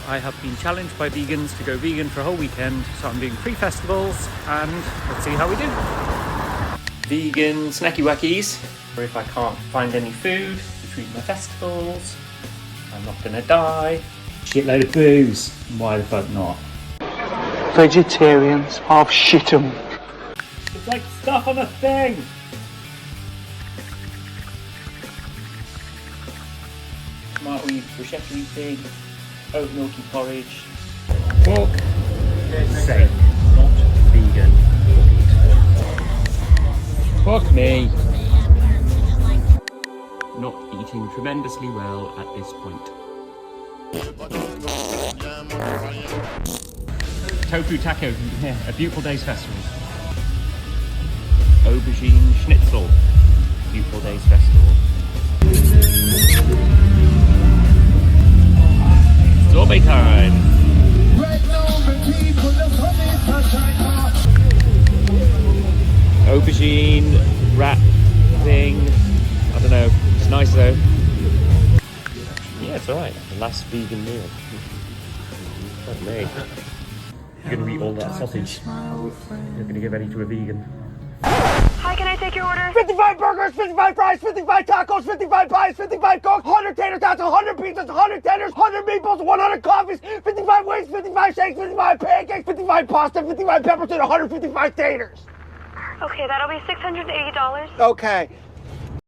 I have been challenged by vegans to go vegan for a whole weekend, so I'm doing 3 festivals and let's see how we do. Vegan snacky wackies, or if I can't find any food between my festivals, I'm not gonna die. Shitload of booze, why the fuck not? Vegetarians, half shit 'em. It's like stuff on a thing! Smart wheat, bruschetta eating, oat milky porridge. Pork, safe, not vegan. Fuck me! Not eating tremendously well at this point. Tofu taco, yeah, a beautiful day's festival. Aubergine schnitzel, beautiful day's festival. Sorbet time! Aubergine wrap thing, I don't know, it's nice though. Yeah, it's alright, the last vegan meal. Fuck me. You're gonna eat all that sausage. You're gonna give any to a vegan. Hi, can I take your order? 55 burgers, 55 fries, 55 tacos, 55 pies, 55 cokes, 100 tater tots, 100 pizzas, 100 tenders, 100 meatballs, 100 coffees, 55 wings, 55 shakes, 55 pancakes, 55 pasta, 55 peppers, and 155 taters. Okay, that'll be $680. Okay.